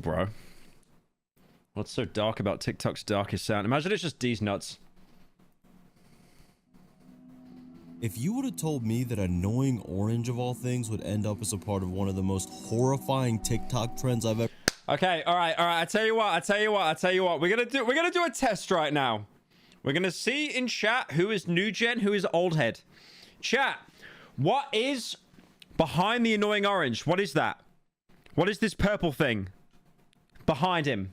bro. What's so dark about TikTok's darkest sound? Imagine it's just D's nuts. If you would have told me that annoying orange of all things would end up as a part of one of the most horrifying TikTok trends I've ever... Okay, all right. I tell you what. We're gonna do a test right now. We're gonna see in chat who is new gen, who is old head. Chat, what is behind the annoying orange? What is that? What is this purple thing behind him?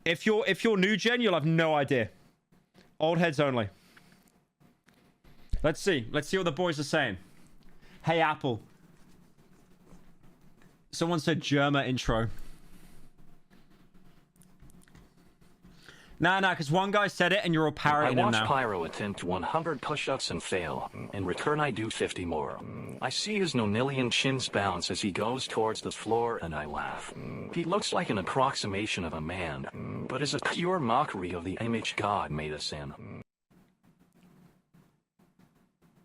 If you're new gen, you'll have no idea. Old heads only. Let's see what the boys are saying. Hey Apple. Someone said Germa intro. Nah, because one guy said it and you're all parroting him now. I watch Pyro attempt 100 push-ups and fail. In return, I do 50 more. I see his nonillion chins bounce as he goes towards the floor, and I laugh. He looks like an approximation of a man, but is a pure mockery of the image God made us in.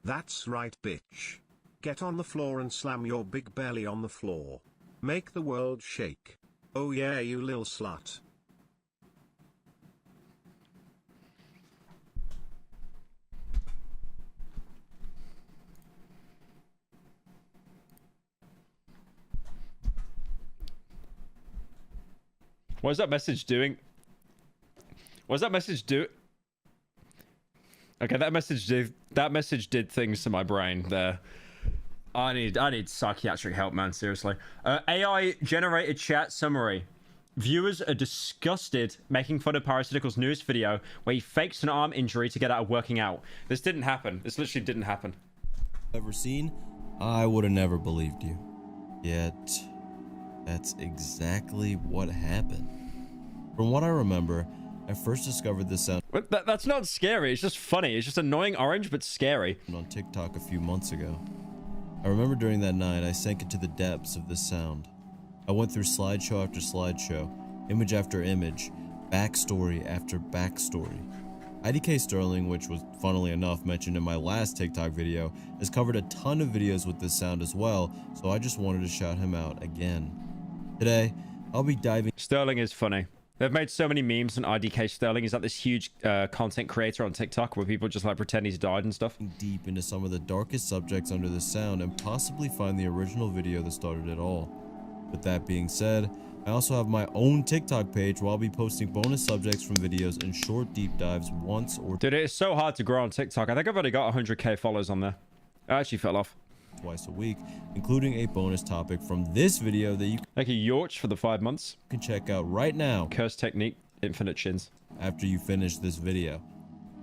That's right, bitch. Get on the floor and slam your big belly on the floor. Make the world shake. Oh yeah, you lil slut. What is that message doing? What does that message do? Okay, that message did things to my brain there. I need psychiatric help, man. Seriously. AI generated chat summary. Viewers are disgusted making fun of Pyrocynical's newest video where he fakes an arm injury to get out of working out. This didn't happen. This literally didn't happen. Ever seen? I would have never believed you. Yet, that's exactly what happened. From what I remember, I first discovered this sound that's not scary. It's just funny. It's just annoying orange, but scary. On TikTok a few months ago. I remember during that night, I sank into the depths of this sound. I went through slideshow after slideshow, image after image, backstory after backstory. IDK Sterling, which was funnily enough mentioned in my last TikTok video, has covered a ton of videos with this sound as well, so I just wanted to shout him out again. Today, I'll be diving... Sterling is funny. They've made so many memes on IDK Sterling. He's like this huge content creator on TikTok where people just like pretend he's died and stuff. Deep into some of the darkest subjects under the sound and possibly find the original video that started it all. With that being said, I also have my own TikTok page where I'll be posting bonus subjects from videos and short deep dives once or... Dude, it's so hard to grow on TikTok. I think I've already got 100k followers on there. I actually fell off. Twice a week, including a bonus topic from this video that you Thank you, Yorch, for the 5 months. can check out right now. Curse technique, infinite chins. After you finish this video.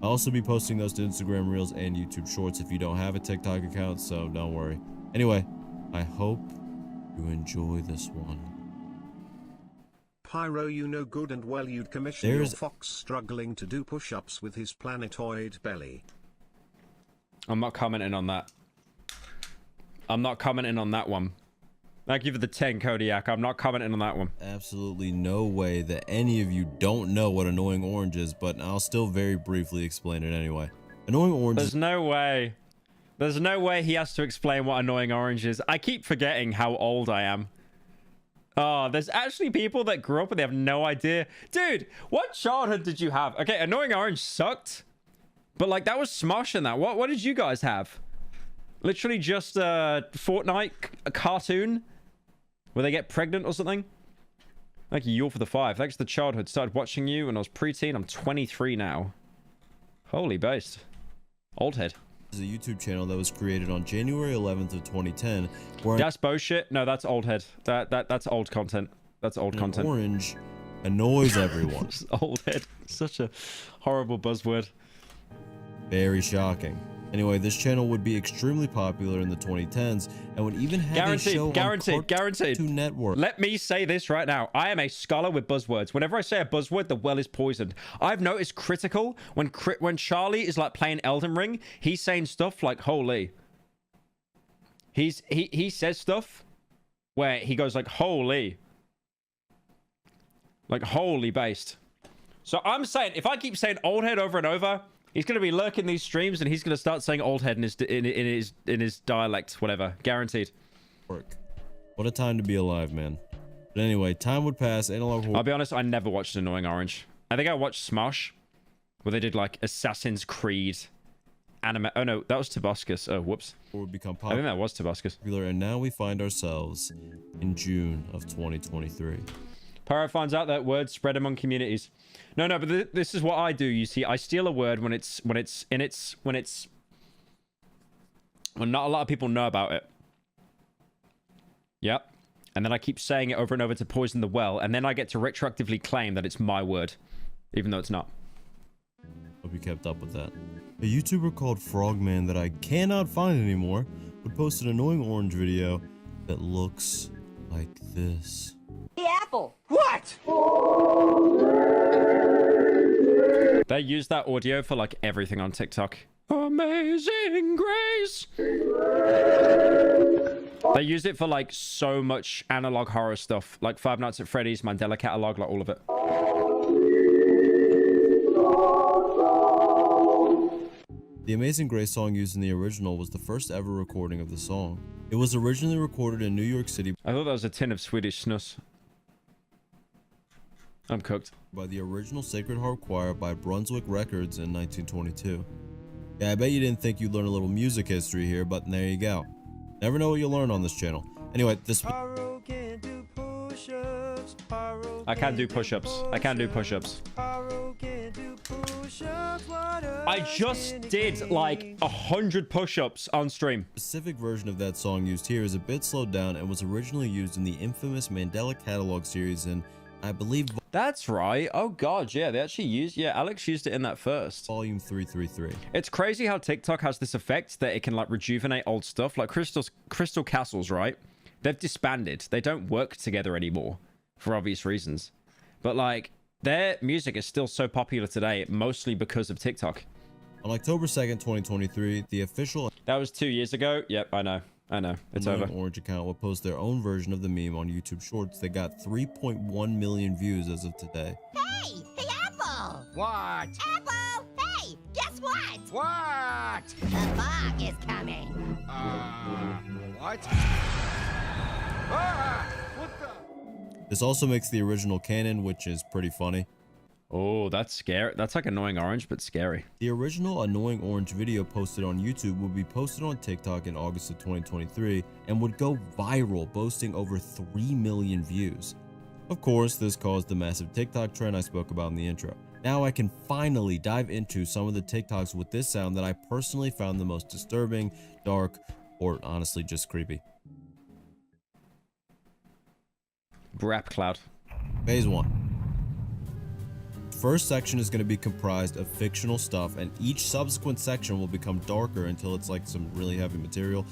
I'll also be posting those to Instagram Reels and YouTube Shorts if you don't have a TikTok account, so don't worry. Anyway, I hope you enjoy this one. Pyro, you know good and well you'd commission your fox struggling to do push-ups with his planetoid belly. I'm not commenting on that. I'm not commenting on that one. Thank you for the 10, Kodiak. I'm not commenting on that one. Absolutely no way that any of you don't know what annoying orange is, but I'll still very briefly explain it anyway. Annoying orange There's no way. There's no way he has to explain what annoying orange is. I keep forgetting how old I am. Oh, there's actually people that grew up and they have no idea. Dude, what childhood did you have? Okay, annoying orange sucked. But like, that was Smosh in that. What did you guys have? Literally just a Fortnite a cartoon where they get pregnant or something. Thank you, for the 5. Thanks to the childhood. Started watching you when I was preteen. I'm 23 now. Holy based. Old head. Is a YouTube channel that was created on January 11th of 2010. Where that's bullshit. No, that's old head. That's old content. That's old content. Orange annoys everyone. Old head. Such a horrible buzzword. Very shocking. Anyway, this channel would be extremely popular in the 2010s and would even have a show on Cartoon Network. Let me say this right now. I am a scholar with buzzwords. Whenever I say a buzzword, the well is poisoned. I've noticed critical when Charlie is like playing Elden Ring, he's saying stuff like holy. He says stuff where he goes like holy. Like holy based. So I'm saying if I keep saying old head over and over, he's going to be lurking these streams and he's going to start saying old head in his dialect, whatever. Guaranteed. What a time to be alive, man. But anyway, time would pass. Analog I'll be honest, I never watched Annoying Orange. I think I watched Smosh, where they did like Assassin's Creed anime. Oh no, that was Tobuscus. Oh, whoops. would become I think that was Tobuscus. popular, and now we find ourselves in June of 2023. Pyro finds out that words spread among communities. No, but this is what I do. You see, I steal a word when not a lot of people know about it. Yep. And then I keep saying it over and over to poison the well, and then I get to retroactively claim that it's my word, even though it's not. Hope you kept up with that. A YouTuber called Frogman that I cannot find anymore would post an Annoying Orange video that looks like this. The apple. What? They use that audio for like everything on TikTok. Amazing Grace. They use it for like so much analog horror stuff, like Five Nights at Freddy's, Mandela Catalog, like all of it. The Amazing Grace song used in the original was the first ever recording of the song. It was originally recorded in New York City I thought that was a tin of Swedish snus. I'm cooked. by the original Sacred Harp Choir by Brunswick Records in 1922. Yeah, I bet you didn't think you'd learn a little music history here, but there you go. Never know what you'll learn on this channel. Anyway, this... I can do push-ups. I can do push-ups. I just did like 100 push-ups on stream. specific version of that song used here is a bit slowed down and was originally used in the infamous Mandela Catalog series in, I believe, That's right. Oh god, yeah, they actually used, yeah, Alex used it in that first. volume 333. It's crazy how TikTok has this effect that it can like rejuvenate old stuff. Like Crystal Castles, right? They've disbanded. They don't work together anymore for obvious reasons. But like their music is still so popular today, mostly because of TikTok. On October 2nd, 2023, the official That was 2 years ago. Yep, I know. It's over. Annoying Orange account will post their own version of the meme on YouTube Shorts that got 3.1 million views as of today. Hey, the apple. What? Apple. Hey, guess what? What? The fog is coming. What? Ah! What the? This also makes the original canon, which is pretty funny. Oh, that's scary. That's like Annoying Orange, but scary. The original Annoying Orange video posted on YouTube would be posted on TikTok in August of 2023 and would go viral, boasting over 3 million views. Of course, this caused the massive TikTok trend I spoke about in the intro. Now I can finally dive into some of the TikToks with this sound that I personally found the most disturbing, dark, or honestly just creepy. Rap Cloud. Phase 1. First section is going to be comprised of fictional stuff, and each subsequent section will become darker until it's like some really heavy material.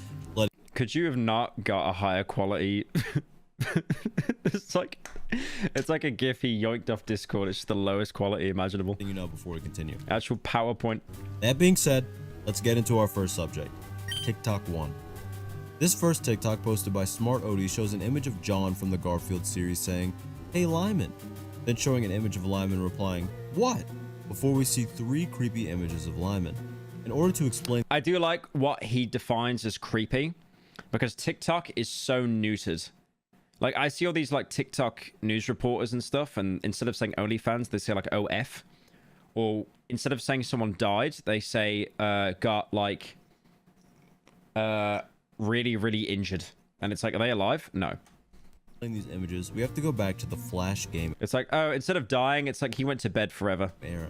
Could you have not got a higher quality? it's like a gif he yoinked off Discord. It's just the lowest quality imaginable. You know, before we continue. Actual PowerPoint. That being said, let's get into our first subject, TikTok 1. This first TikTok posted by Smart Odie shows an image of John from the Garfield series saying, "Hey Lyman," then showing an image of Lyman replying, "What?" before we see 3 creepy images of Lyman. In order to explain, I do like what he defines as creepy, because TikTok is so neutered. Like, I see all these like TikTok news reporters and stuff, and instead of saying OnlyFans, they say like OF. Or instead of saying someone died, they say got like really, really injured. And it's like, are they alive? No. these images, we have to go back to the Flash game It's like, oh, instead of dying, it's like he went to bed forever. era.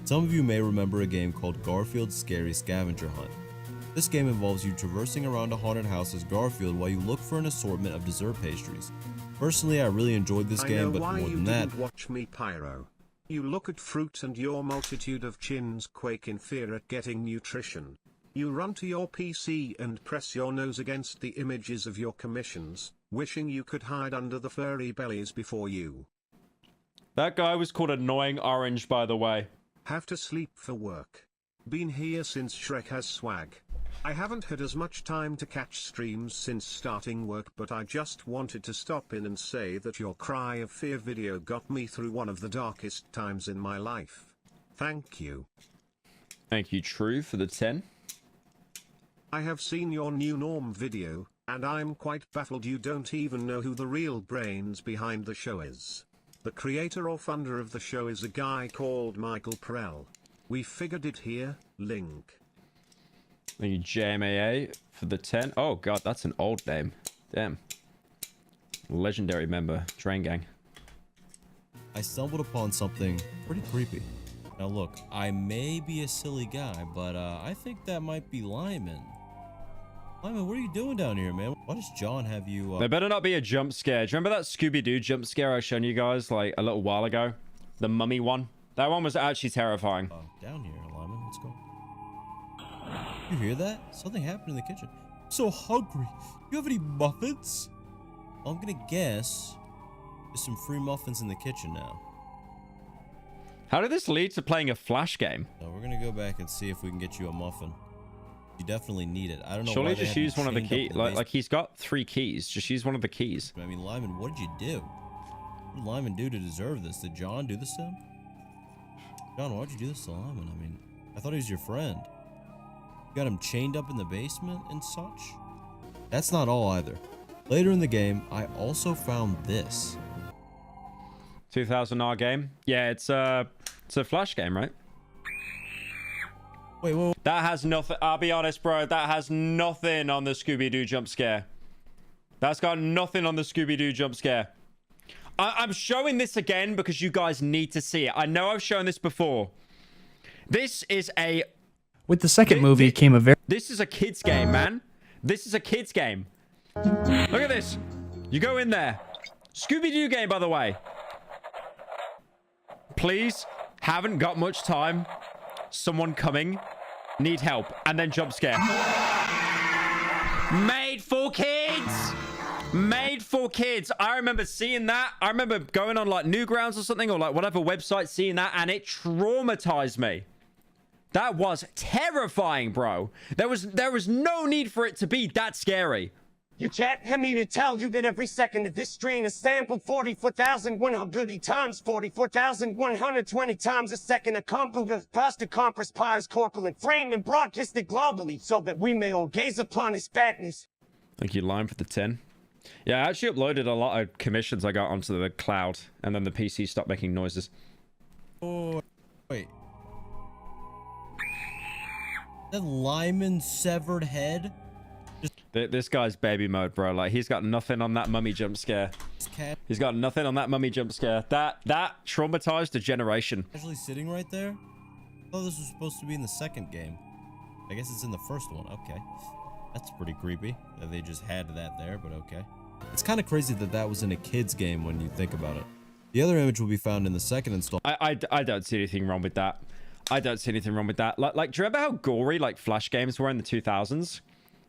Some of you may remember a game called Garfield's Scary Scavenger Hunt. This game involves you traversing around a haunted house as Garfield while you look for an assortment of dessert pastries. Personally, I really enjoyed this game, but more than that, Watch me, Pyro. You look at fruit and your multitude of chins quake in fear at getting nutrition. You run to your PC and press your nose against the images of your commissions, wishing you could hide under the furry bellies before you That guy was called Annoying Orange, by the way. have to sleep for work. Been here since Shrek has swag. I haven't had as much time to catch streams since starting work, but I just wanted to stop in and say that your Cry of Fear video got me through one of the darkest times in my life. Thank you. Thank you, True, for the 10. I have seen your new norm video. And I'm quite baffled you don't even know who the real brains behind the show is. The creator or funder of the show is a guy called Michael Prell. We figured it here, link. Thank you, JMAA, for the 10. Oh, God, that's an old name. Damn. Legendary member, Drain Gang. I stumbled upon something pretty creepy. Now look, I may be a silly guy, but I think that might be Lyman. Lyman, what are you doing down here, man? Why does John have you... There better not be a jump scare. Do you remember that Scooby-Doo jump scare I showed you guys like a little while ago? The mummy one? That one was actually terrifying. Down here, Lyman, let's go. You hear that? Something happened in the kitchen. I'm so hungry. You have any muffins? Well, I'm gonna guess there's some free muffins in the kitchen now. How did this lead to playing a Flash game? So we're gonna go back and see if we can get you a muffin. You definitely need it. I don't know. Surely why they just have use you one of the chained keys. up in Like he's got 3 keys. Just use one of the keys. I mean, Lyman, what did you do? What did Lyman do to deserve this? Did John do this to him? John, why'd you do this to Lyman? I mean, I thought he was your friend. You got him chained up in the basement and such? That's not all either. Later in the game, I also found this. 2000R game? Yeah, it's a Flash game, right? Wait. That has nothing. I'll be honest, bro. That has nothing on the Scooby-Doo jump scare. That's got nothing on the Scooby-Doo jump scare. I'm showing this again because you guys need to see it. I know I've shown this before. This is a... With the second movie came a very... This is a kid's game, man. This is a kid's game. Look at this. You go in there. Scooby-Doo game, by the way. Please. Haven't got much time. Someone coming. Need help. And then jump scare. Made for kids. Made for kids. I remember seeing that. I remember going on like Newgrounds or something or like whatever website, seeing that, and it traumatized me. That was terrifying, bro. There was no need for it to be that scary. You can't have me to tell you that every second of this strain is sampled 44,100 times, 44,120 times a second, accomplished past the compress pies corpulent frame and broadcasted globally so that we may all gaze upon his fatness. Thank you, Lime, for the 10. Yeah, I actually uploaded a lot of commissions I got onto the cloud, and then the PC stopped making noises. Oh, wait. That Lyman's severed head? This guy's baby mode, bro. Like, he's got nothing on that mummy jump scare. He's got nothing on that mummy jump scare. That traumatized a generation. Actually sitting right there? I thought this was supposed to be in the second game. I guess it's in the first one. Okay. That's pretty creepy that they just had that there, but okay. It's kind of crazy that that was in a kid's game when you think about it. The other image will be found in the second installment. I don't see anything wrong with that. I don't see anything wrong with that. Like, do you remember how gory, like, Flash games were in the 2000s?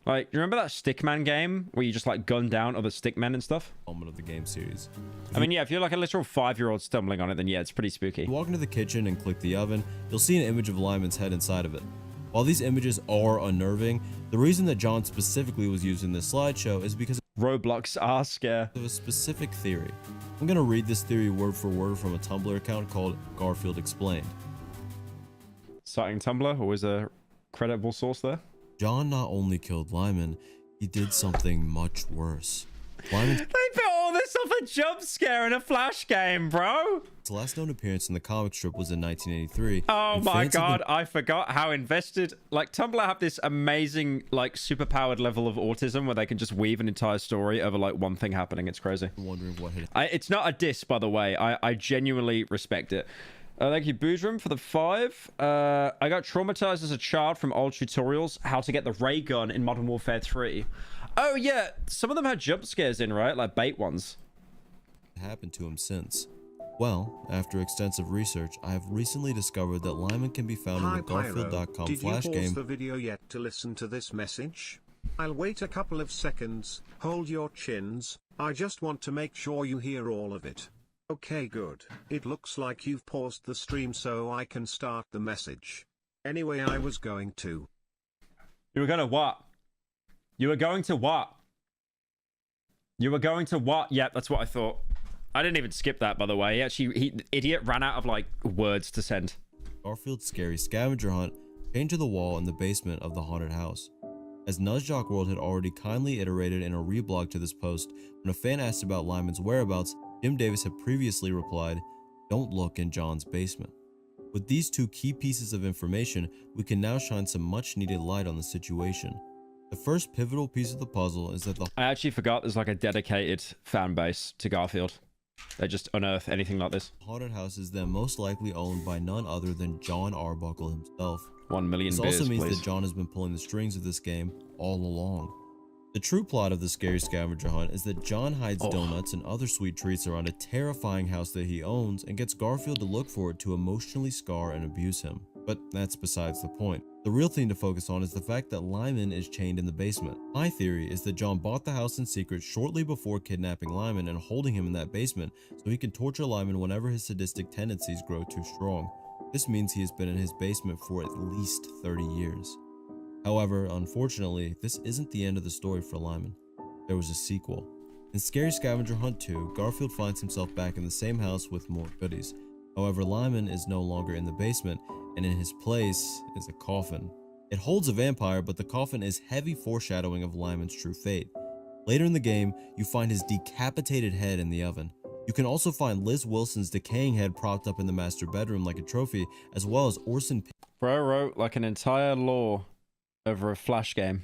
Like, do you remember that Stickman game where you just, like, gun down other Stickmen and stuff? Moment of the game series. I mean, yeah, if you're, like, a literal 5-year-old stumbling on it, then yeah, it's pretty spooky. If you walk into the kitchen and click the oven, you'll see an image of Lyman's head inside of it. While these images are unnerving, the reason that John specifically was using this slideshow is because Roblox are scare. of a specific theory. I'm gonna read this theory word for word from a Tumblr account called Garfield Explained. Citing Tumblr, always a credible source there. John not only killed Lyman, he did something much worse. Lyman's They put all this off a jump scare in a Flash game, bro. last known appearance in the comic strip was in 1983. Oh and my fans have god, been I forgot how invested. Like, Tumblr have this amazing, like, superpowered level of autism where they can just weave an entire story over, like, one thing happening. It's crazy. wondering what had It's not a diss, by the way. I genuinely respect it. Thank you, Boozroom, for the 5. I got traumatized as a child from old tutorials how to get the ray gun in Modern Warfare 3. Oh, yeah. Some of them had jump scares in, right? Like bait ones. happened to him since. Well, after extensive research, I have recently discovered that Lyman can be found in Hi the Pyro, Garfield.com did flash you pause game. the video yet to listen to this message? I'll wait a couple of seconds, hold your chins, I just want to make sure you hear all of it. Okay, good. It looks like you've paused the stream so I can start the message. Anyway, I was going to... You were gonna what? You were going to what? You were going to what? Yep, that's what I thought. I didn't even skip that, by the way. The idiot ran out of, like, words to send. Garfield's scary scavenger hunt chained to the wall in the basement of the haunted house. as Nuzjock World had already kindly iterated in a reblog to this post. When a fan asked about Lyman's whereabouts, Jim Davis had previously replied, "Don't look in John's basement." With these two key pieces of information, we can now shine some much needed light on the situation. The first pivotal piece of the puzzle is that I actually forgot there's like a dedicated fan base to Garfield. They just unearth anything like this. haunted house is then most likely owned by none other than John Arbuckle himself. 1 million This beers, also means please. that John has been pulling the strings of this game all along. The true plot of the Scary Scavenger Hunt is that John hides donuts and other sweet treats around a terrifying house that he owns and gets Garfield to look for it to emotionally scar and abuse him. But that's besides the point. The real thing to focus on is the fact that Lyman is chained in the basement. My theory is that John bought the house in secret shortly before kidnapping Lyman and holding him in that basement so he can torture Lyman whenever his sadistic tendencies grow too strong. This means he has been in his basement for at least 30 years. However, unfortunately, this isn't the end of the story for Lyman. There was a sequel. In Scary Scavenger Hunt 2, Garfield finds himself back in the same house with more goodies. However, Lyman is no longer in the basement, and in his place is a coffin. It holds a vampire, but the coffin is heavy foreshadowing of Lyman's true fate. Later in the game, you find his decapitated head in the oven. You can also find Liz Wilson's decaying head propped up in the master bedroom like a trophy, as well as Orson Bro wrote like an entire lore over a Flash game.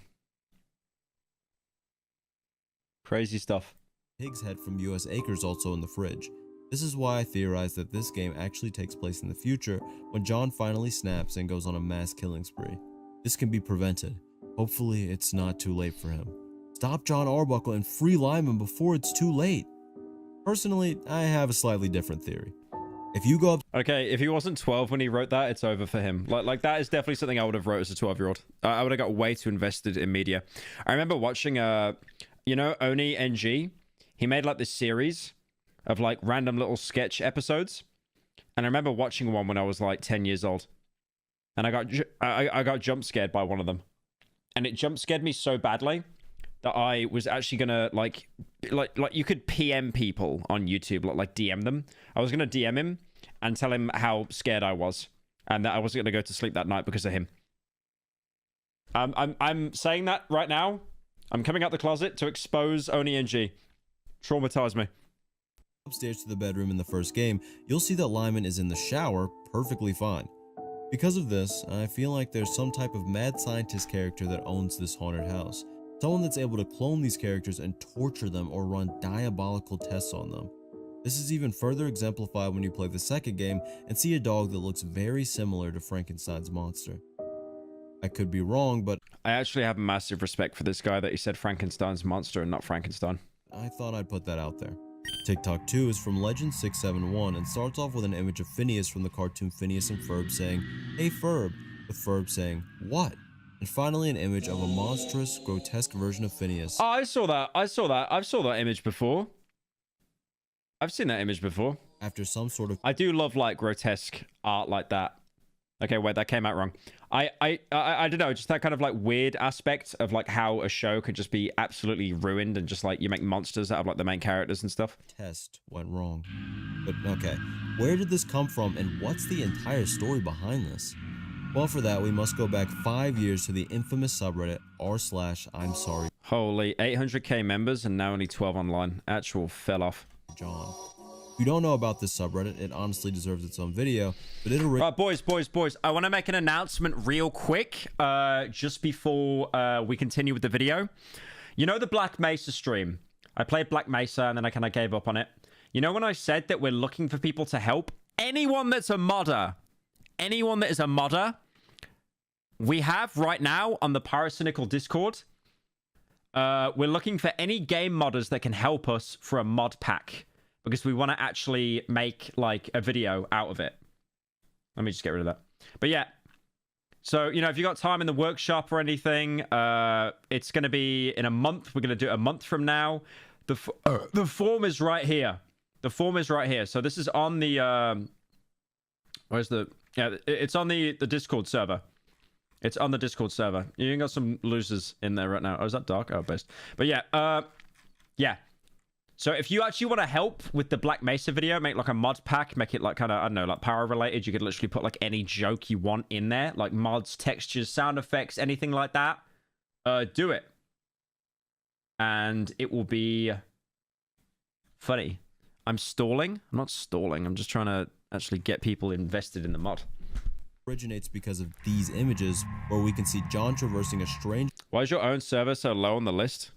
Crazy stuff. Pig's head from US Acres also in the fridge. This is why I theorize that this game actually takes place in the future when John finally snaps and goes on a mass killing spree. This can be prevented. Hopefully it's not too late for him. Stop John Arbuckle and free Lyman before it's too late. Personally, I have a slightly different theory. If you go up... Okay, if he wasn't 12 when he wrote that, it's over for him. Like that is definitely something I would have wrote as a 12-year-old. I would have got way too invested in media. I remember watching, you know, Oni NG. He made like this series of like random little sketch episodes. And I remember watching one when I was like 10 years old. And I got jump scared by one of them. And it jump scared me so badly that I was actually gonna like you could PM people on YouTube, like DM them. I was gonna DM him and tell him how scared I was and that I wasn't gonna go to sleep that night because of him. I'm saying that right now. I'm coming out the closet to expose Oni NG. Traumatize me. Upstairs to the bedroom in the first game, you'll see that Lyman is in the shower perfectly fine. Because of this, I feel like there's some type of mad scientist character that owns this haunted house. Someone that's able to clone these characters and torture them or run diabolical tests on them. This is even further exemplified when you play the second game and see a dog that looks very similar to Frankenstein's monster. I could be wrong, but I actually have massive respect for this guy that he said Frankenstein's monster and not Frankenstein. I thought I'd put that out there. TikTok 2 is from Legend671 and starts off with an image of Phineas from the cartoon Phineas and Ferb saying, "Hey Ferb," with Ferb saying, "What?" And finally an image of a monstrous, grotesque version of Phineas. Oh, I saw that. I've saw that image before. I've seen that image before. After some sort of... I do love like grotesque art like that. Okay, wait, that came out wrong. I don't know, just that kind of like weird aspect of like how a show could just be absolutely ruined and just like you make monsters out of like the main characters and stuff. Test went wrong. But okay, where did this come from and what's the entire story behind this? Well, for that, we must go back 5 years to the infamous subreddit r/I'm sorry Holy, 800k members and now only 12 online. Actual fell off. John. If you don't know about this subreddit, it honestly deserves its own video, but it'll... Boys, I want to make an announcement real quick, just before we continue with the video. You know the Black Mesa stream? I played Black Mesa and then I kind of gave up on it. You know when I said that we're looking for people to help? Anyone that's a modder, anyone that is a modder, we have right now on the Pyrocynical Discord, we're looking for any game modders that can help us for a mod pack. Because we want to actually make like a video out of it. Let me just get rid of that. But yeah. So, you know, if you got time in the workshop or anything, it's going to be in a month. We're going to do it a month from now. The form is right here. The form is right here. So this is on the... where's the... Yeah, it's on the Discord server. It's on the Discord server. You got some losers in there right now. Oh, is that dark? Oh, best. But yeah, yeah. So if you actually want to help with the Black Mesa video, make like a mod pack, make it like kind of, I don't know, like power related. You could literally put like any joke you want in there, like mods, textures, sound effects, anything like that. do it. And it will be funny. I'm stalling. I'm not stalling. I'm just trying to actually get people invested in the mod. Originates because of these images where we can see John traversing a strange... Why is your own server so low on the list?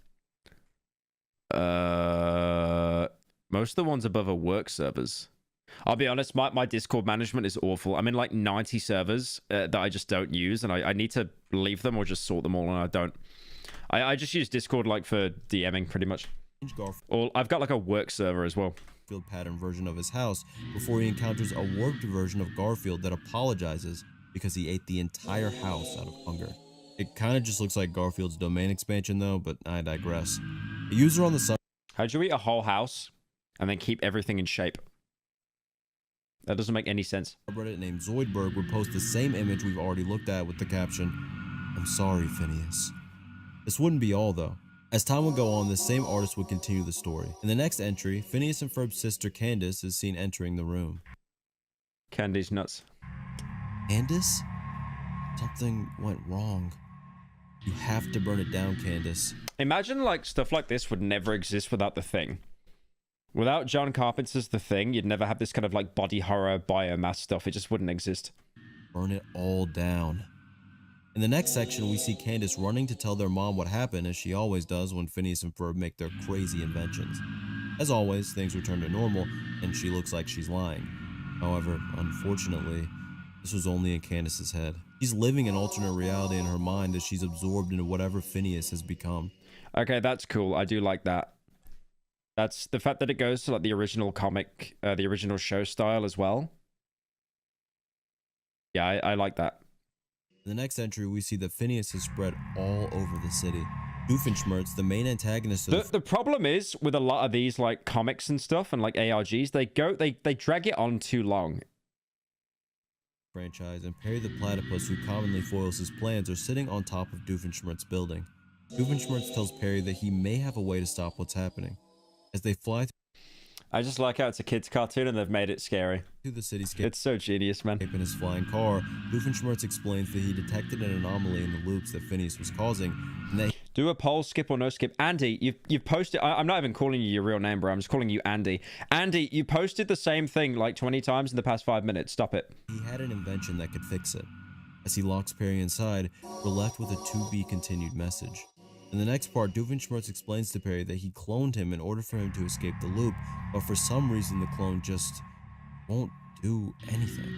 Most of the ones above are work servers. I'll be honest, my Discord management is awful. I'm in like 90 servers that I just don't use, and I need to leave them or just sort them all, and I don't. I just use Discord like for DMing pretty much. Or I've got like a work server as well. Pattern version of his house before he encounters a warped version of Garfield that apologizes because he ate the entire house out of hunger. It kind of just looks like Garfield's domain expansion though, but I digress. A user on the sub... How'd you eat a whole house and then keep everything in shape? That doesn't make any sense. ...subreddit named Zoidberg would post the same image we've already looked at with the caption, "I'm sorry, Phineas." This wouldn't be all though. As time would go on, the same artist would continue the story. In the next entry, Phineas and Ferb's sister Candace is seen entering the room. Candy's nuts. Candace? Something went wrong. You have to burn it down, Candace. Imagine like stuff like this would never exist without The Thing. Without John Carpenter's The Thing, you'd never have this kind of like body horror biomass stuff. It just wouldn't exist. Burn it all down. In the next section, we see Candace running to tell their mom what happened, as she always does when Phineas and Ferb make their crazy inventions. As always, things return to normal, and she looks like she's lying. However, unfortunately, this was only in Candace's head. She's living an alternate reality in her mind as she's absorbed into whatever Phineas has become. Okay, that's cool. I do like that. That's the fact that it goes to like the original comic, the original show style as well. Yeah, I like that. In the next entry, we see that Phineas has spread all over the city. Doofenshmirtz, the main antagonist of the problem is with a lot of these like comics and stuff and like ARGs, they drag it on too long. Franchise, and Perry the Platypus, who commonly foils his plans, are sitting on top of Doofenshmirtz's building. Doofenshmirtz tells Perry that he may have a way to stop what's happening. As they fly I just like how it's a kid's cartoon and they've made it scary. through the cityscape It's so genius, man. in his flying car, Doofenshmirtz explains that he detected an anomaly in the loops that Phineas was causing, and that Do a poll, skip or no skip. Andy, you've posted... I'm not even calling you your real name, bro. I'm just calling you Andy. Andy, you posted the same thing like 20 times in the past 5 minutes. Stop it. he had an invention that could fix it. As he locks Perry inside, we're left with a to be continued message. In the next part, Doofenshmirtz explains to Perry that he cloned him in order for him to escape the loop, but for some reason the clone just won't do anything.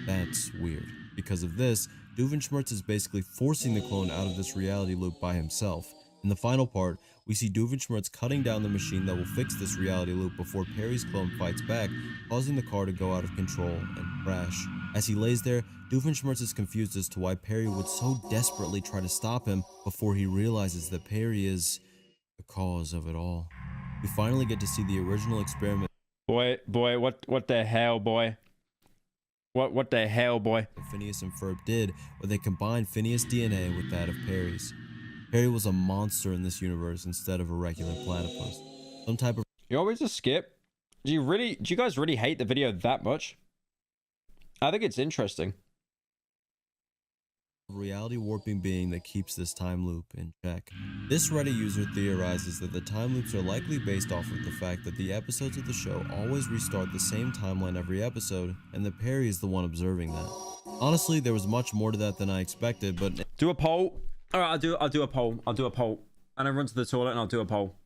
That's weird. Because of this, Doofenshmirtz is basically forcing the clone out of this reality loop by himself. In the final part, we see Doofenshmirtz cutting down the machine that will fix this reality loop before Perry's clone fights back, causing the car to go out of control and crash. As he lays there, Doofenshmirtz is confused as to why Perry would so desperately try to stop him before he realizes that Perry is the cause of it all. We finally get to see the original experiment Boy, what the hell, boy? What the hell, boy? that Phineas and Ferb did, where they combined Phineas' DNA with that of Perry's. Perry was a monster in this universe instead of a regular platypus. Some type of You always just skip? Do you guys really hate the video that much? I think it's interesting. reality warping being that keeps this time loop in check. This Reddit user theorizes that the time loops are likely based off of the fact that the episodes of the show always restart the same timeline every episode, and that Perry is the one observing that. Honestly, there was much more to that than I expected, but Do a poll. All right, I'll do a poll. And I run to the toilet and I'll do a poll.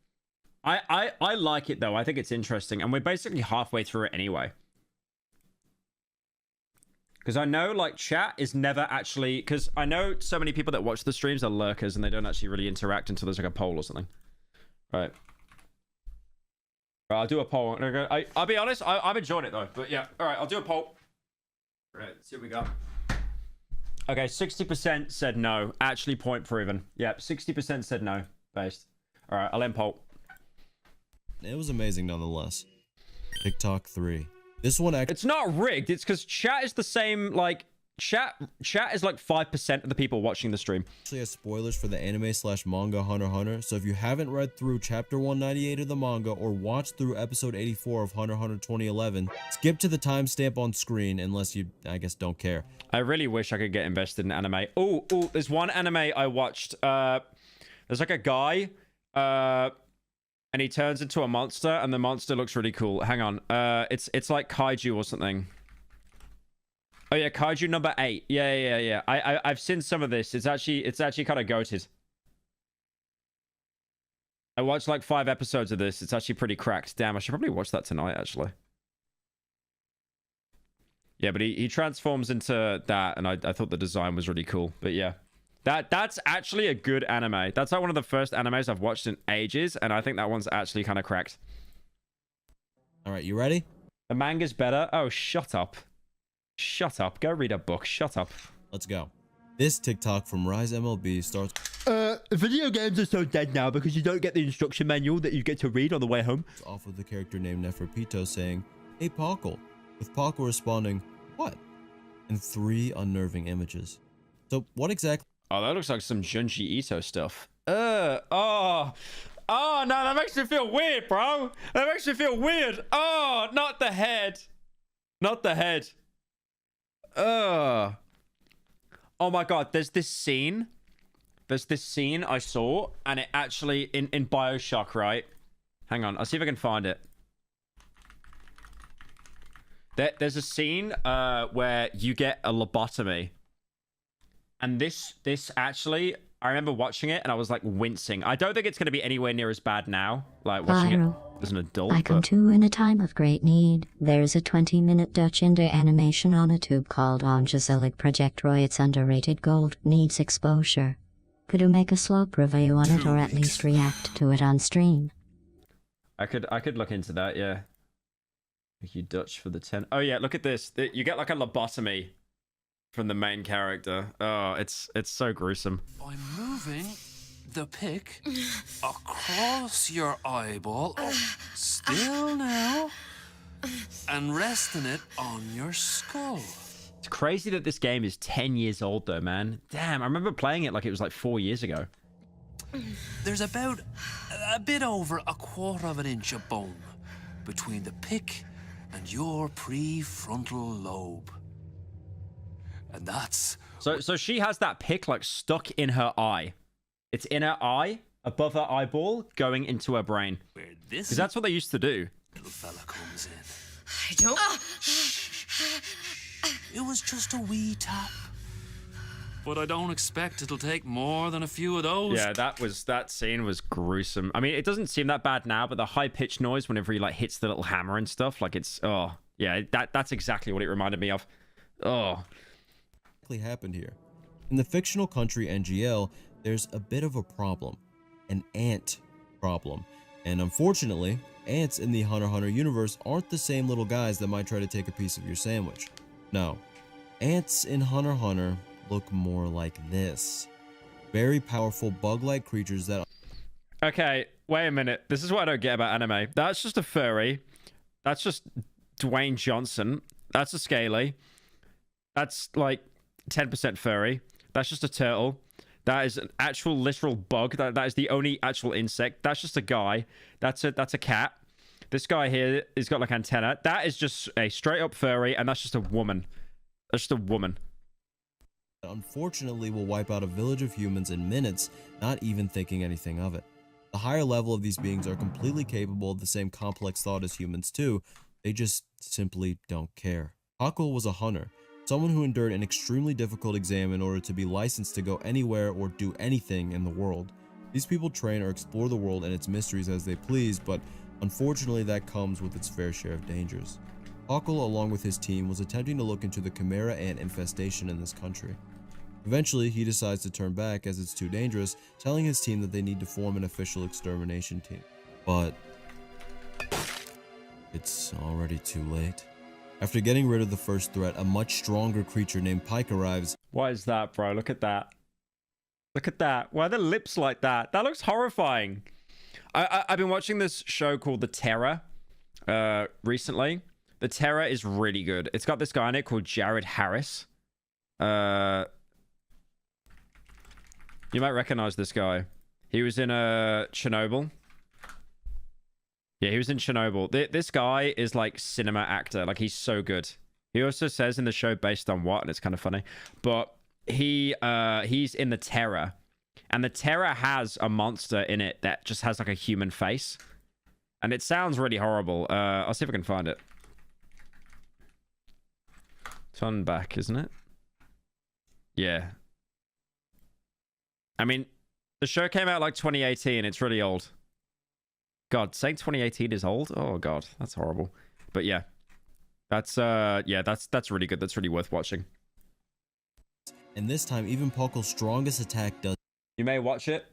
I like it though. I think it's interesting, and we're basically halfway through it anyway. Because I know, like, chat is never actually... Because I know so many people that watch the streams are lurkers and they don't actually really interact until there's, like, a poll or something. Right. I'll do a poll. I'll be honest, I'm enjoying it, though. But, yeah. All right, I'll do a poll. All right, let's see what we got. Okay, 60% said no. Actually, point proven. Yep, 60% said no. Based. All right, I'll end poll. it was amazing nonetheless. TikTok 3. This one actually... It's not rigged. It's because chat is the same, like... Chat is like 5% of the people watching the stream. Actually has spoilers for the anime/manga Hunter x Hunter, so if you haven't read through chapter 198 of the manga or watched through episode 84 of Hunter x Hunter 2011, skip to the timestamp on screen unless you, I guess, don't care. I really wish I could get invested in anime. Oh, there's one anime I watched. There's like a guy, and he turns into a monster, and the monster looks really cool. Hang on. It's like kaiju or something. Oh yeah, kaiju number 8. Yeah. I've seen some of this. It's actually kind of goated. I watched like 5 episodes of this. It's actually pretty cracked. Damn, I should probably watch that tonight, actually. Yeah, but he transforms into that, and I thought the design was really cool. But yeah, that's actually a good anime. That's like one of the first animes I've watched in ages, and I think that one's actually kind of cracked. All right, you ready? The manga's better. Oh, shut up. Shut up. Go read a book. Shut up. Let's go. This TikTok from Rise MLB starts Video games are so dead now because you don't get the instruction manual that you get to read on the way home. off with the character named Neferpito saying, "Hey, Pockle," with Pockle responding, "What?" in 3 unnerving images. So what exactly Oh, that looks like some Junji Ito stuff. Oh, no, that makes me feel weird, bro. That makes me feel weird. Oh, not the head. Not the head. Oh my God, there's this scene. There's this scene I saw, and it actually, in Bioshock, right? Hang on, I'll see if I can find it. There's a scene where you get a lobotomy. And this actually, I remember watching it and I was like wincing. I don't think it's going to be anywhere near as bad now, like watching it as an adult. I come to in a time of great need. There's a 20-minute Dutch indie animation on a tube called Angelic Project Roy. It's underrated gold, needs exposure. Could you make a slope review on it or at least react to it on stream? I could look into that, yeah. Thank you, Dutch, for the 10. Oh yeah, look at this. You get like a lobotomy from the main character. Oh, it's so gruesome. By moving the pick across your eyeball, still now, and resting it on your skull. It's crazy that this game is 10 years old though, man. Damn, I remember playing it like it was like 4 years ago. There's about a bit over 1/4 of an inch of bone between the pick and your prefrontal lobe. And that's... So she has that pick like stuck in her eye. It's in her eye, above her eyeball, going into her brain. Because that's what they used to do. Little fella comes in. I don't... It was just a wee tap. But I don't expect it'll take more than a few of those. Yeah, that scene was gruesome. I mean, it doesn't seem that bad now, but the high-pitched noise whenever he like hits the little hammer and stuff, like it's... Oh, yeah, that's exactly what it reminded me of. Oh... happened here? In the fictional country NGL, there's a bit of a problem, an ant problem, and unfortunately, ants in the Hunter x Hunter universe aren't the same little guys that might try to take a piece of your sandwich. No, ants in Hunter x Hunter look more like this. Very powerful bug-like creatures that... Okay, wait a minute. This is what I don't get about anime. That's just a furry. That's just Dwayne Johnson. That's a scaly. That's like 10% furry. That's just a turtle. That is an actual literal bug. That is the only actual insect. That's just a guy. That's a cat. This guy here has got like antenna. That is just a straight up furry, and that's just a woman. That's just a woman. Unfortunately will wipe out a village of humans in minutes, not even thinking anything of it. The higher level of these beings are completely capable of the same complex thought as humans too. They just simply don't care. Huckle was a hunter, someone who endured an extremely difficult exam in order to be licensed to go anywhere or do anything in the world. These people train or explore the world and its mysteries as they please, but unfortunately that comes with its fair share of dangers. Huckle, along with his team, was attempting to look into the Chimera ant infestation in this country. Eventually, he decides to turn back as it's too dangerous, telling his team that they need to form an official extermination team. But it's already too late. After getting rid of the first threat, a much stronger creature named Pike arrives. What is that, bro? Look at that. Look at that. Why are the lips like that? That looks horrifying. I've been watching this show called The Terror recently. The Terror is really good. It's got this guy in it called Jared Harris. You might recognize this guy. He was in Chernobyl. Yeah, he was in Chernobyl. This guy is like cinema actor. Like, he's so good. He also says in the show based on what, and it's kind of funny. But he's in The Terror. And the Terror has a monster in it that just has like a human face. And it sounds really horrible. I'll see if I can find it. Turn back, isn't it? Yeah. I mean, the show came out like 2018. It's really old. God, saying 2018 is old? Oh God, that's horrible. But yeah. That's really good. That's really worth watching. And this time, even Puckle's strongest attack does. You may watch it.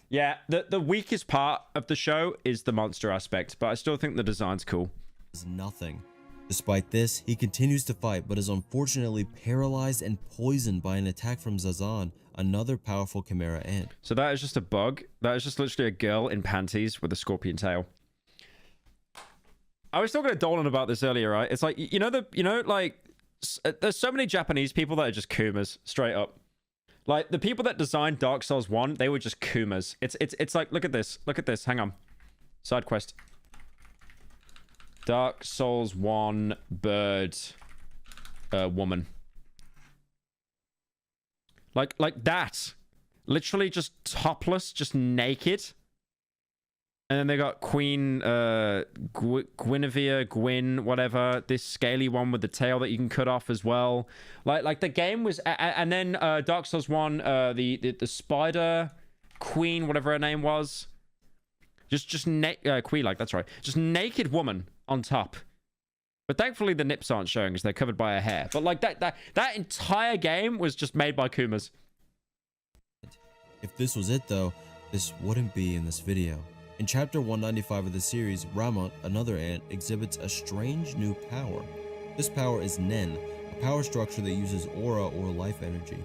Yeah, the weakest part of the show is the monster aspect, but I still think the design's cool. Nothing. Despite this, he continues to fight, but is unfortunately paralyzed and poisoned by an attack from Zazan, another powerful Chimera ant. So that is just a bug. That is just literally a girl in panties with a scorpion tail. I was talking to Dolan about this earlier, right? It's like, there's so many Japanese people that are just Kumas, straight up. Like, the people that designed Dark Souls 1, they were just Kumas. It's like, look at this. Look at this. Hang on. Side quest. Dark Souls 1 bird woman. Like that. Literally just topless, just naked. And then they got Queen Guinevere, Gwyn, whatever. This scaly one with the tail that you can cut off as well. Like the game was, and then Dark Souls 1, the spider queen, whatever her name was, queen, like that's right, just naked woman on top. But thankfully the nips aren't showing because they're covered by her hair. But like that entire game was just made by Kumas. If this was it though, this wouldn't be in this video. In chapter 195 of the series, Ramot, another ant, exhibits a strange new power. This power is Nen, a power structure that uses aura or life energy.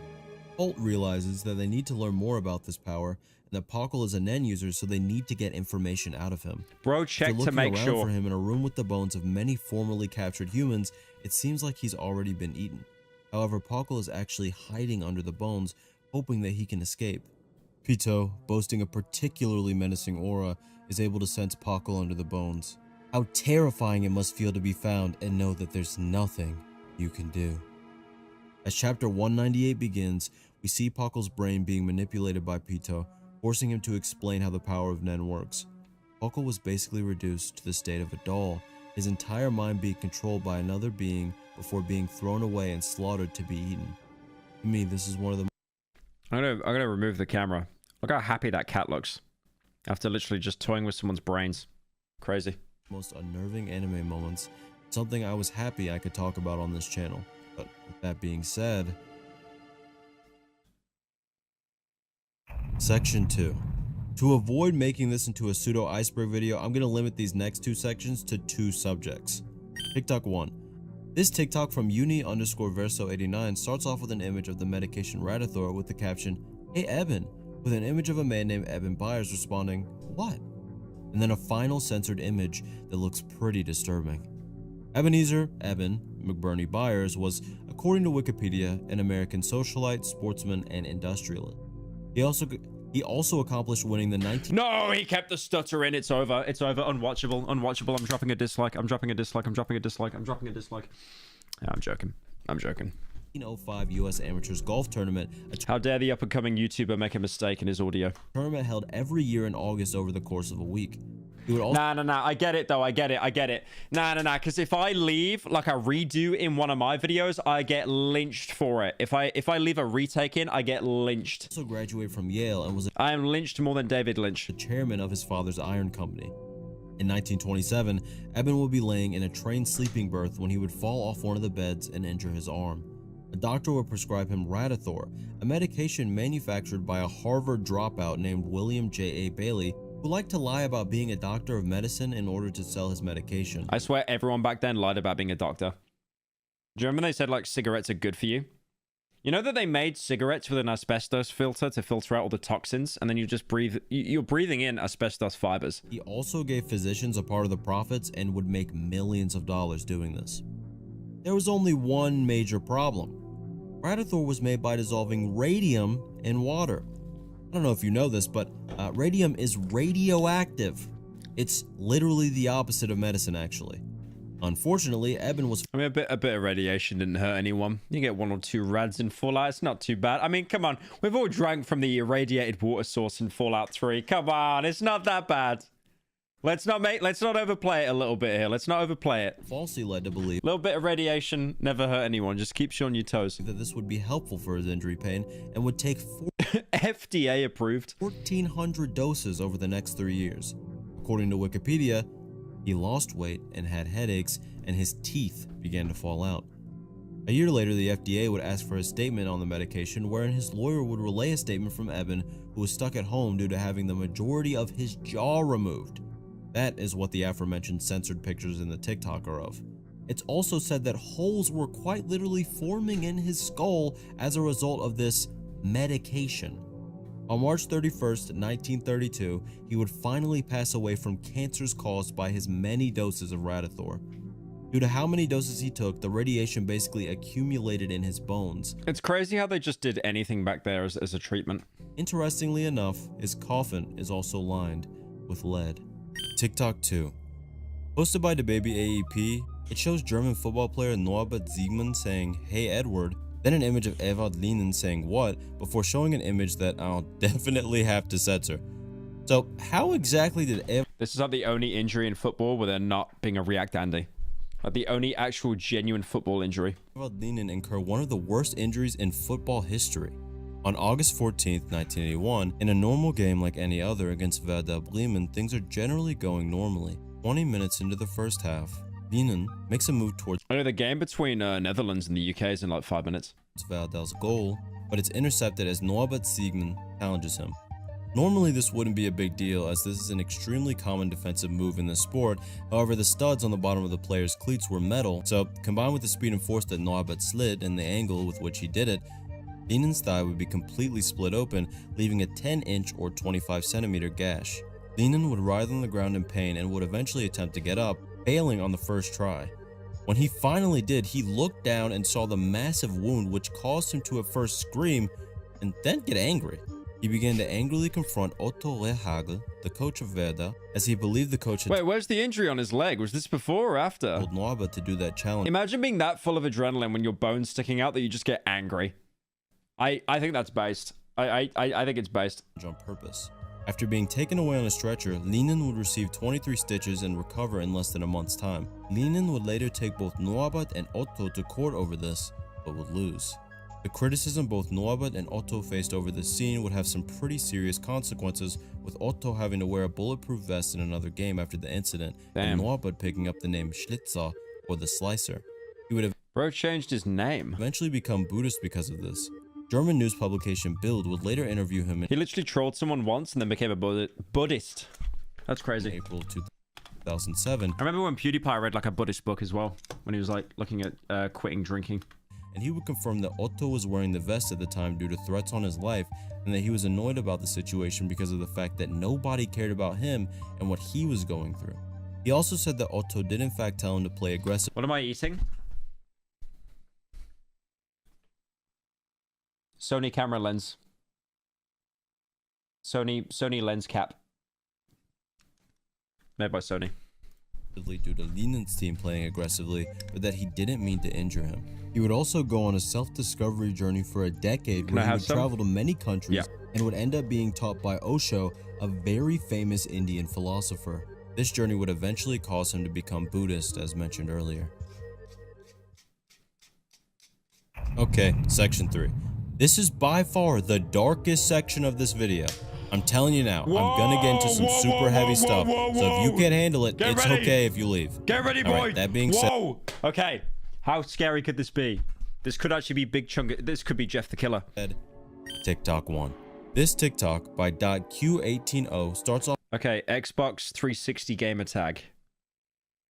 Holt realizes that they need to learn more about this power, and that Pockle is a Nen user, so they need to get information out of him. Bro, check to make sure. For him in a room with the bones of many formerly captured humans, it seems like he's already been eaten. However, Pockle is actually hiding under the bones, hoping that he can escape. Pito, boasting a particularly menacing aura, is able to sense Pockle under the bones. How terrifying it must feel to be found and know that there's nothing you can do. As chapter 198 begins, we see Pockle's brain being manipulated by Pito, forcing him to explain how the power of Nen works. Pockle was basically reduced to the state of a doll, his entire mind being controlled by another being before being thrown away and slaughtered to be eaten. To me, this is one of the... I'm gonna remove the camera. Look how happy that cat looks. After literally just toying with someone's brains. Crazy. Most unnerving anime moments. Something I was happy I could talk about on this channel. But with that being said... Section 2. To avoid making this into a pseudo iceberg video, I'm going to limit these next two sections to 2 subjects. TikTok 1. This TikTok from uni_verso89 starts off with an image of the medication Radithor with the caption, "Hey Eben," with an image of a man named Eben Byers responding, "What?" And then a final censored image that looks pretty disturbing. Ebenezer Eben McBurney Byers was, according to Wikipedia, an American socialite, sportsman, and industrialist. He also accomplished winning the 19... No, he kept the stutter in. It's over. It's over. Unwatchable. Unwatchable. I'm dropping a dislike. I'm dropping a dislike. I'm dropping a dislike. I'm dropping a dislike. Yeah, I'm joking. I'm joking. 1905 U.S. Amateurs Golf Tournament. How dare the up-and-coming YouTuber make a mistake in his audio? Tournament held every year in August over the course of a week. Nah. I get it, though. I get it. Nah. Because if I leave, like, a redo in one of my videos, I get lynched for it. If I leave a retake in, I get lynched. Also graduated from Yale and was... I am lynched more than David Lynch. ...the chairman of his father's iron company. In 1927, Eben would be laying in a train sleeping berth when he would fall off one of the beds and injure his arm. A doctor would prescribe him Radithor, a medication manufactured by a Harvard dropout named William J.A. Bailey, who liked to lie about being a doctor of medicine in order to sell his medication. I swear everyone back then lied about being a doctor. Do you remember they said, like, cigarettes are good for you? You know that they made cigarettes with an asbestos filter to filter out all the toxins, and then you just breathe... You're breathing in asbestos fibers. He also gave physicians a part of the profits and would make millions of dollars doing this. There was only one major problem. Radithor was made by dissolving radium in water. I don't know if you know this, but radium is radioactive. It's literally the opposite of medicine, actually. Unfortunately, Eben was I mean, a bit of radiation didn't hurt anyone. You get 1 or 2 rads in Fallout. It's not too bad. I mean, come on. We've all drank from the irradiated water source in Fallout 3. Come on. It's not that bad. Let's not overplay it a little bit here. Let's not overplay it. falsely led to believe A little bit of radiation never hurt anyone. Just keeps you on your toes. that this would be helpful for his injury pain and would take FDA approved. 1,400 doses over the next 3 years. According to Wikipedia, he lost weight and had headaches, and his teeth began to fall out. A year later, the FDA would ask for a statement on the medication, wherein his lawyer would relay a statement from Eben, who was stuck at home due to having the majority of his jaw removed. That is what the aforementioned censored pictures in the TikTok are of. It's also said that holes were quite literally forming in his skull as a result of this medication. On March 31st, 1932, he would finally pass away from cancers caused by his many doses of Radithor. Due to how many doses he took, the radiation basically accumulated in his bones. It's crazy how they just did anything back there as a treatment. Interestingly enough, his coffin is also lined with lead. TikTok 2. Posted by DaBaby AEP, it shows German football player Norbert Siegmund saying, "Hey Edward," then an image of Ewald Linen saying what, before showing an image that I'll definitely have to censor. So how exactly did This is like the only injury in football where they're not being a React Andy. Like the only actual genuine football injury. Ewald Linen incur one of the worst injuries in football history? On August 14th, 1981, in a normal game like any other against Werder Bremen, things are generally going normally. 20 minutes into the first half, Linen makes a move towards I know the game between Netherlands and the UK is in like 5 minutes. Werder's goal, but it's intercepted as Norbert Siegmund challenges him. Normally this wouldn't be a big deal, as this is an extremely common defensive move in the sport. However, the studs on the bottom of the player's cleats were metal, so combined with the speed and force that Norbert slid and the angle with which he did it, Linen's thigh would be completely split open, leaving a 10-inch or 25-centimeter gash. Linen would writhe on the ground in pain and would eventually attempt to get up, failing on the first try. When he finally did, he looked down and saw the massive wound, which caused him to at first scream and then get angry. He began to angrily confront Otto Rehhagel, the coach of Werder, as he believed the coach had Wait, where's the injury on his leg? Was this before or after? told Norbert to do that challenge. Imagine being that full of adrenaline when your bone's sticking out that you just get angry. I think that's based. I think it's based. On purpose. After being taken away on a stretcher, Linen would receive 23 stitches and recover in less than a month's time. Linen would later take both Norbert and Otto to court over this, but would lose. The criticism both Norbert and Otto faced over this scene would have some pretty serious consequences, with Otto having to wear a bulletproof vest in another game after the incident, and Norbert picking up the name Schlitzer, or the Slicer. He would have Bro changed his name. eventually become Buddhist because of this. German news publication Bild would later interview him in He literally trolled someone once and then became a Buddhist. That's crazy. April 2007. I remember when PewDiePie read like a Buddhist book as well, when he was like looking at quitting drinking. And he would confirm that Otto was wearing the vest at the time due to threats on his life, and that he was annoyed about the situation because of the fact that nobody cared about him and what he was going through. He also said that Otto did in fact tell him to play aggressive. What am I eating? Sony camera lens. Sony lens cap. Made by Sony. Due to Linen's team playing aggressively, but that he didn't mean to injure him. He would also go on a self-discovery journey for a decade where he would travel to many countries and would end up being taught by Osho, a very famous Indian philosopher. This journey would eventually cause him to become Buddhist, as mentioned earlier. Okay, section 3. This is by far the darkest section of this video. I'm telling you now, I'm gonna get into some super heavy stuff, so if you can't handle it, it's okay if you leave. Get ready, boy! Right, that being said... Okay, how scary could this be? This could actually be Big Chunk. This could be Jeff the Killer. TikTok 1. This TikTok by .q180 starts off... Okay, Xbox 360 gamer tag.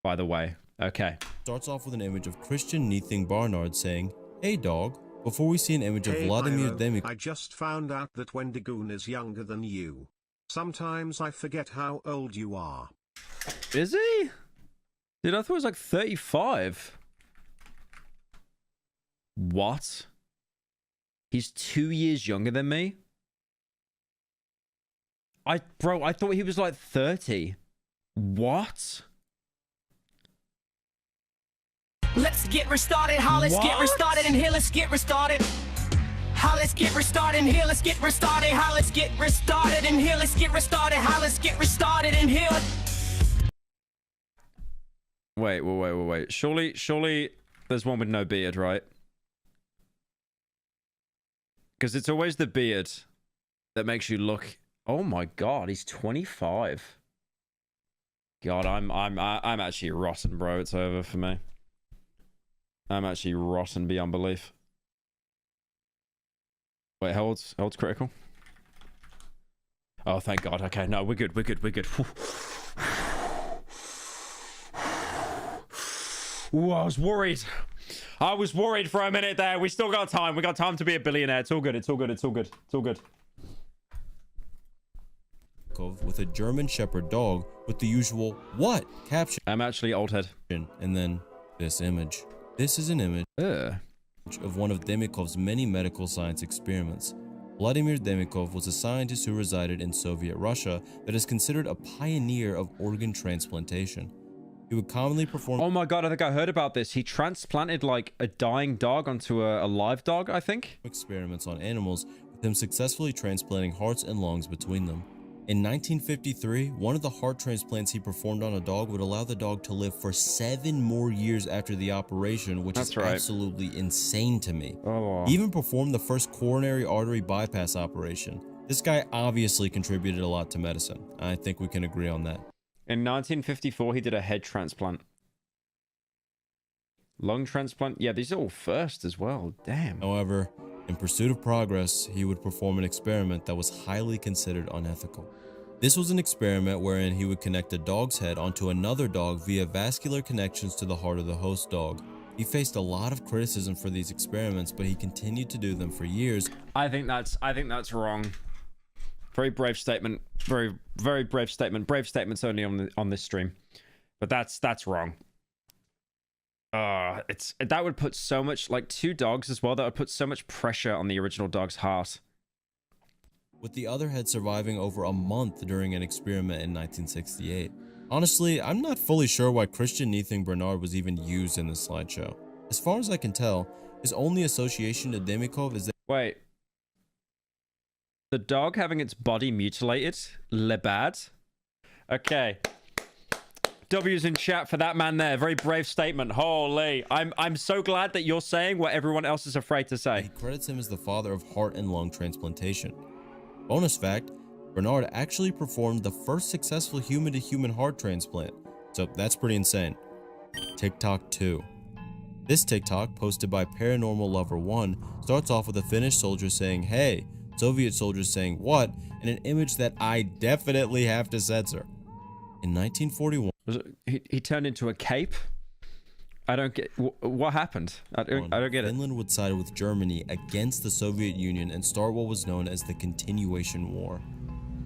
By the way, okay. Starts off with an image of Christian Neething Barnard saying, "Hey dog," before we see an image of Vladimir Demik. I just found out that Wendigoon is younger than you. Sometimes I forget how old you are. Is he? Dude, I thought it was like 35. What? He's 2 years younger than me? Bro, I thought he was like 30. What? Let's get restarted. How let's get restarted in here. Let's get restarted. How let's get restarted in here. Let's get restarted. How let's get restarted in here. Let's get restarted. How let's get restarted in here. Wait. Surely there's one with no beard, right? Because it's always the beard that makes you look. Oh my god, he's 25. God, I'm actually rotten, bro. It's over for me. I'm actually rotten beyond belief. Wait, how old's critical? Oh, thank God. Okay, no, we're good. Ooh, I was worried. I was worried for a minute there. We still got time. We got time to be a billionaire. It's all good. With a German Shepherd dog with the usual "what" caption. I'm actually old head. And then this image. This is an image of one of Demikov's many medical science experiments. Vladimir Demikov was a scientist who resided in Soviet Russia that is considered a pioneer of organ transplantation. He would commonly perform— Oh my god, I think I heard about this. He transplanted like a dying dog onto a live dog, I think. Experiments on animals, with him successfully transplanting hearts and lungs between them. In 1953, one of the heart transplants he performed on a dog would allow the dog to live for 7 more years after the operation, which is absolutely insane to me. He even performed the first coronary artery bypass operation. This guy obviously contributed a lot to medicine. I think we can agree on that. In 1954, he did a head transplant. Lung transplant? Yeah, these are all first as well. Damn. However, in pursuit of progress, he would perform an experiment that was highly considered unethical. This was an experiment wherein he would connect a dog's head onto another dog via vascular connections to the heart of the host dog. He faced a lot of criticism for these experiments, but he continued to do them for years. I think that's wrong. Very brave statement. Very brave statement. Brave statements only on this stream. But that's wrong. That would put so much, like 2 dogs as well, that would put so much pressure on the original dog's heart. With the other head surviving over a month during an experiment in 1968. Honestly, I'm not fully sure why Christian Neething Bernard was even used in this slideshow. As far as I can tell, his only association to Demikov is that— Wait. The dog having its body mutilated? Lebad? Okay. W's in chat for that man there. Very brave statement. Holy. I'm so glad that you're saying what everyone else is afraid to say. He credits him as the father of heart and lung transplantation. Bonus fact, Bernard actually performed the first successful human-to-human heart transplant. So that's pretty insane. TikTok 2. This TikTok, posted by Paranormal Lover 1, starts off with a Finnish soldier saying, "Hey," Soviet soldiers saying, "What?" and an image that I definitely have to censor. In 1941, he turned into a cape? I don't get what happened. I don't get it. Finland would side with Germany against the Soviet Union and start what was known as the Continuation War.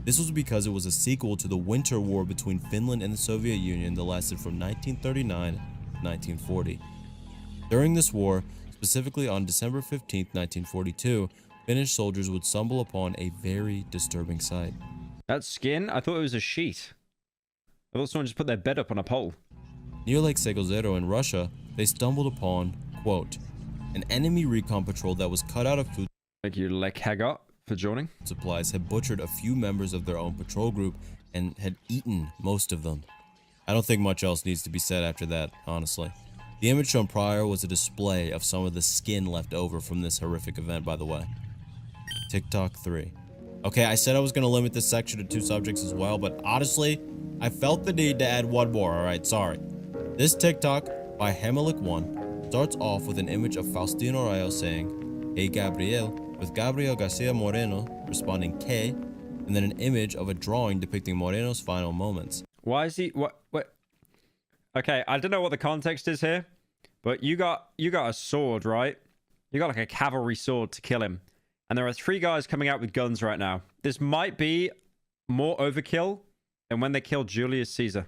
This was because it was a sequel to the Winter War between Finland and the Soviet Union that lasted from 1939 to 1940. During this war, specifically on December 15, 1942, Finnish soldiers would stumble upon a very disturbing sight. That skin? I thought it was a sheet. I thought someone just put their bed up on a pole. Near Lake Segozero in Russia, they stumbled upon, quote, an enemy recon patrol that was cut out of food. Thank you, Lek Haggart, for joining. Supplies had butchered a few members of their own patrol group and had eaten most of them. I don't think much else needs to be said after that, honestly. The image shown prior was a display of some of the skin left over from this horrific event, by the way. TikTok 3. Okay, I said I was going to limit this section to 2 subjects as well, but honestly, I felt the need to add one more, alright, sorry. This TikTok by Hemelik1 starts off with an image of Faustino Rayo saying, "Hey Gabriel," with Gabriel Garcia Moreno responding "K," and then an image of a drawing depicting Moreno's final moments. Why is he what? Okay, I don't know what the context is here, but you got a sword, right? You got like a cavalry sword to kill him. And there are 3 guys coming out with guns right now. This might be more overkill than when they killed Julius Caesar.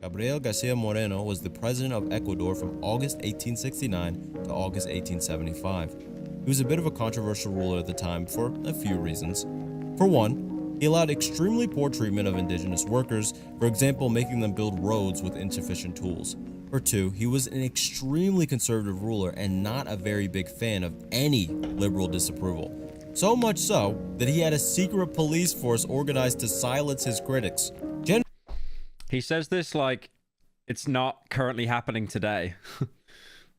Gabriel Garcia Moreno was the president of Ecuador from August 1869 to August 1875. He was a bit of a controversial ruler at the time for a few reasons. For one, he allowed extremely poor treatment of indigenous workers, for example, making them build roads with insufficient tools. For two, he was an extremely conservative ruler and not a very big fan of any liberal disapproval. So much so that he had a secret police force organized to silence his critics. He says this like it's not currently happening today.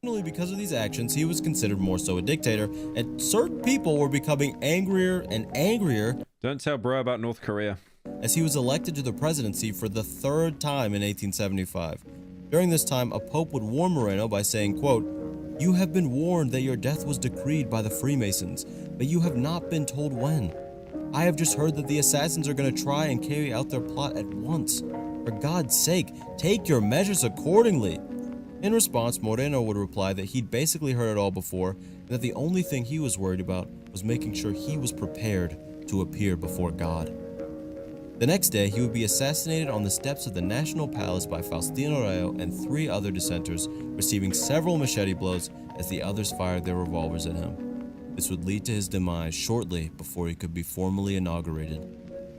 Generally, because of these actions, he was considered more so a dictator, and certain people were becoming angrier and angrier. Don't tell bro about North Korea. As he was elected to the presidency for the third time in 1875. During this time, a pope would warn Moreno by saying, quote, "You have been warned that your death was decreed by the Freemasons, but you have not been told when. I have just heard that the assassins are going to try and carry out their plot at once. For God's sake, take your measures accordingly." In response, Moreno would reply that he'd basically heard it all before, and that the only thing he was worried about was making sure he was prepared to appear before God. The next day, he would be assassinated on the steps of the National Palace by Faustino Rayo and 3 other dissenters, receiving several machete blows as the others fired their revolvers at him. This would lead to his demise shortly before he could be formally inaugurated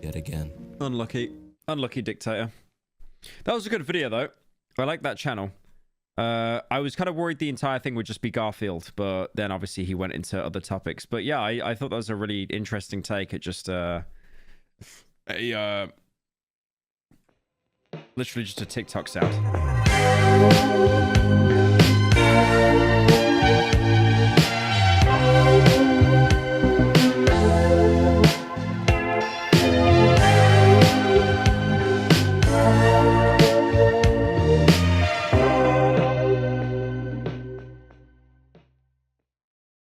yet again. Unlucky. Unlucky dictator. That was a good video, though. I like that channel. I was kind of worried the entire thing would just be Garfield, but then obviously he went into other topics. But yeah, I thought that was a really interesting take at just literally just a TikTok sound.